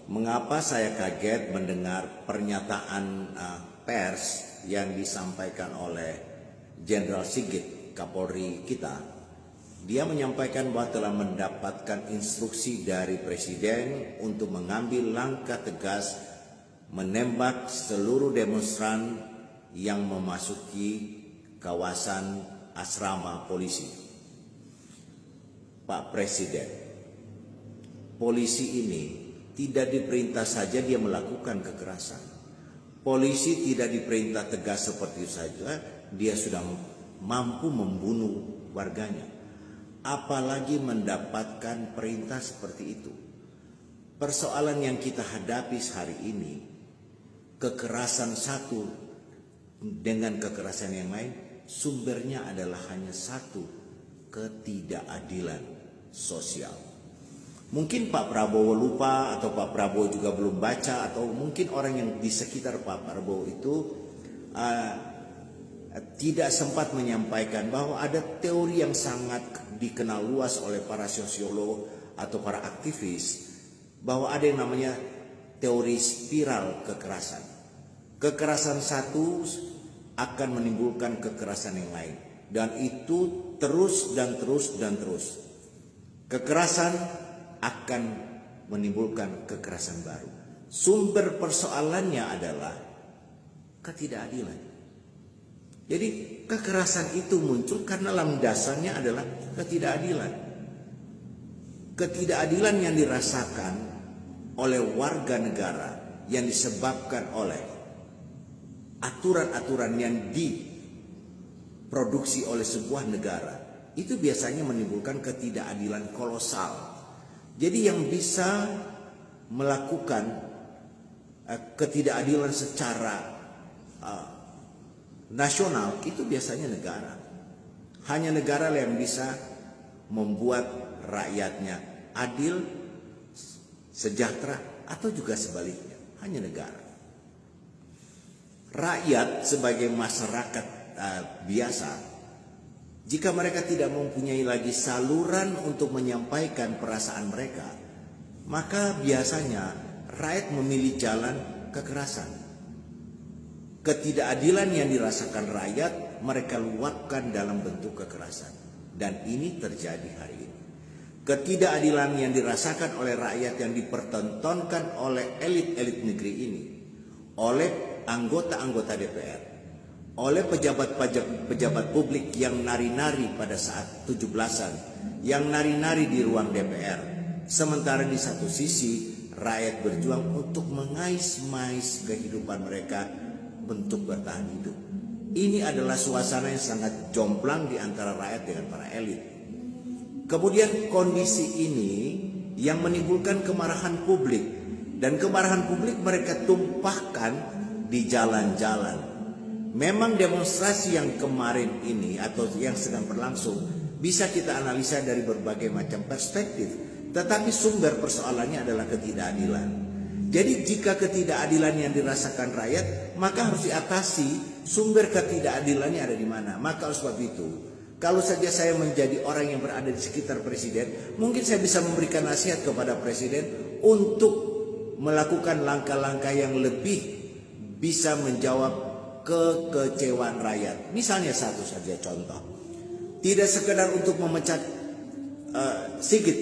Mengapa saya kaget mendengar pernyataan pers yang disampaikan oleh Jenderal Sigit, Kapolri kita. Dia menyampaikan bahwa telah mendapatkan instruksi dari Presiden untuk mengambil langkah tegas menembak seluruh demonstran yang memasuki kawasan asrama polisi. Pak Presiden, polisi ini tidak diperintah saja dia melakukan kekerasan. Polisi tidak diperintah tegas seperti itu saja, dia sudah mampu membunuh warganya. Apalagi mendapatkan perintah seperti itu. Persoalan yang kita hadapi hari ini, kekerasan satu dengan kekerasan yang lain, sumbernya adalah hanya satu, ketidakadilan sosial. Mungkin Pak Prabowo lupa, atau Pak Prabowo juga belum baca, atau mungkin orang yang di sekitar Pak Prabowo itu tidak sempat menyampaikan bahwa ada teori yang sangat dikenal luas oleh para sosiolog atau para aktivis, bahwa ada yang namanya teori spiral kekerasan. Kekerasan satu akan menimbulkan kekerasan yang lain, dan itu terus dan terus dan terus. Kekerasan akan menimbulkan kekerasan baru. Sumber persoalannya adalah ketidakadilan. Jadi kekerasan itu muncul karena dalam dasarnya adalah ketidakadilan. Ketidakadilan yang dirasakan oleh warga negara yang disebabkan oleh aturan-aturan yang diproduksi oleh sebuah negara, itu biasanya menimbulkan ketidakadilan kolosal. Jadi yang bisa melakukan ketidakadilan secara nasional itu biasanya negara. Hanya negara yang bisa membuat rakyatnya adil, sejahtera, atau juga sebaliknya. Hanya negara. Rakyat sebagai masyarakat biasa, jika mereka tidak mempunyai lagi saluran untuk menyampaikan perasaan mereka, maka biasanya rakyat memilih jalan kekerasan. Ketidakadilan yang dirasakan rakyat mereka luapkan dalam bentuk kekerasan. Dan ini terjadi hari ini. Ketidakadilan yang dirasakan oleh rakyat yang dipertontonkan oleh elit-elit negeri ini, oleh anggota-anggota DPR, oleh pejabat publik yang nari-nari pada saat 17-an, yang nari-nari di ruang DPR. Sementara di satu sisi rakyat berjuang untuk mengais-mais kehidupan mereka, bentuk bertahan hidup. Ini adalah suasana yang sangat jomplang di antara rakyat dengan para elit. Kemudian kondisi ini yang menimbulkan kemarahan publik, dan kemarahan publik mereka tumpahkan di jalan-jalan. Memang demonstrasi yang kemarin ini atau yang sedang berlangsung bisa kita analisa dari berbagai macam perspektif, tetapi sumber persoalannya adalah ketidakadilan. Jadi jika ketidakadilan yang dirasakan rakyat, maka harus diatasi. Sumber ketidakadilannya ada di mana? Maka oleh sebab itu, kalau saja saya menjadi orang yang berada di sekitar Presiden, mungkin saya bisa memberikan nasihat kepada Presiden untuk melakukan langkah-langkah yang lebih bisa menjawab kekecewaan rakyat. Misalnya satu saja contoh, tidak sekedar untuk memecat Sigit,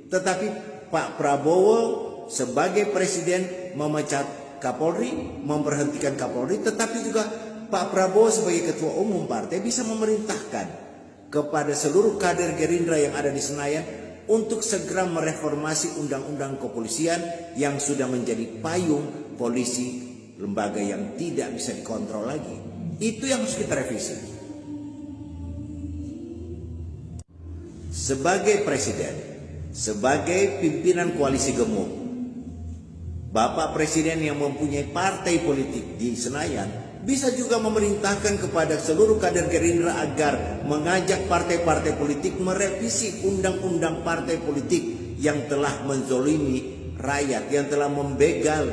tetapi Pak Prabowo sebagai Presiden memecat Kapolri, memberhentikan Kapolri, tetapi juga Pak Prabowo sebagai Ketua Umum Partai bisa memerintahkan kepada seluruh kader Gerindra yang ada di Senayan untuk segera mereformasi undang-undang kepolisian yang sudah menjadi payung polisi, lembaga yang tidak bisa dikontrol lagi. Itu yang harus kita revisi. Sebagai Presiden, sebagai pimpinan koalisi gemuk, Bapak Presiden yang mempunyai partai politik di Senayan bisa juga memerintahkan kepada seluruh kader Gerindra agar mengajak partai-partai politik merevisi undang-undang partai politik yang telah menzolimi rakyat, yang telah membegal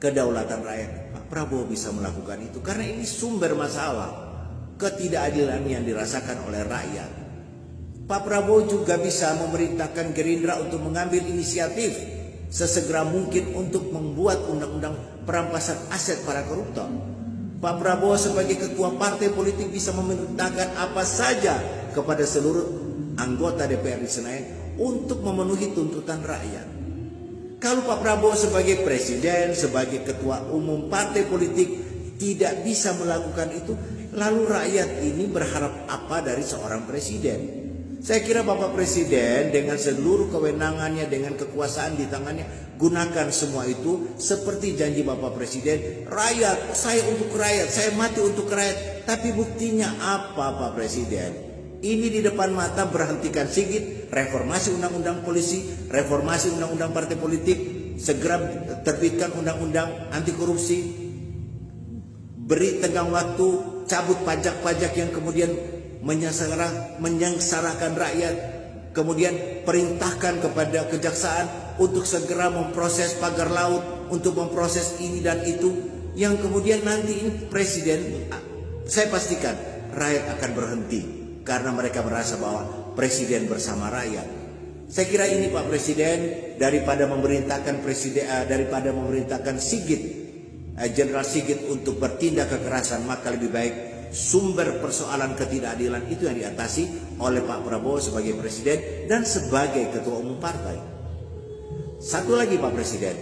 kedaulatan rakyat. Pak Prabowo bisa melakukan itu karena ini sumber masalah, ketidakadilan yang dirasakan oleh rakyat. Pak Prabowo juga bisa memerintahkan Gerindra untuk mengambil inisiatif sesegera mungkin untuk membuat undang-undang perampasan aset para koruptor. Pak Prabowo sebagai ketua partai politik bisa memerintahkan apa saja kepada seluruh anggota DPR di Senayan untuk memenuhi tuntutan rakyat. Kalau Pak Prabowo sebagai presiden, sebagai ketua umum partai politik tidak bisa melakukan itu, lalu rakyat ini berharap apa dari seorang presiden? Saya kira Bapak Presiden dengan seluruh kewenangannya, dengan kekuasaan di tangannya, gunakan semua itu seperti janji Bapak Presiden. Rakyat, saya untuk rakyat, saya mati untuk rakyat. Tapi buktinya apa Pak Presiden? Ini di depan mata berhentikan Sigit, reformasi undang-undang polisi, reformasi undang-undang partai politik, segera terbitkan undang-undang anti korupsi, beri tenggang waktu, cabut pajak-pajak yang kemudian menyengsarakan rakyat, kemudian perintahkan kepada kejaksaan untuk segera memproses pagar laut, untuk memproses ini dan itu, yang kemudian nanti ini presiden, saya pastikan rakyat akan berhenti karena mereka merasa bahwa presiden bersama rakyat. Saya kira ini Pak Presiden, daripada memerintahkan Sigit, Jenderal Sigit untuk bertindak kekerasan, maka lebih baik sumber persoalan ketidakadilan itu yang diatasi oleh Pak Prabowo sebagai presiden dan sebagai ketua umum partai. Satu lagi Pak Presiden,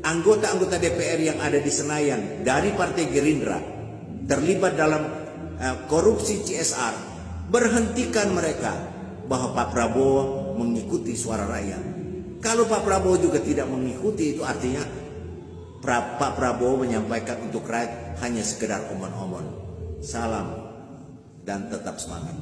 anggota-anggota DPR yang ada di Senayan dari Partai Gerindra terlibat dalam korupsi CSR, berhentikan mereka, bahwa Pak Prabowo mengikuti suara rakyat. Kalau Pak Prabowo juga tidak mengikuti, itu artinya Pak Prabowo menyampaikan untuk rakyat hanya sekedar omon-omon. Salam dan tetap semangat.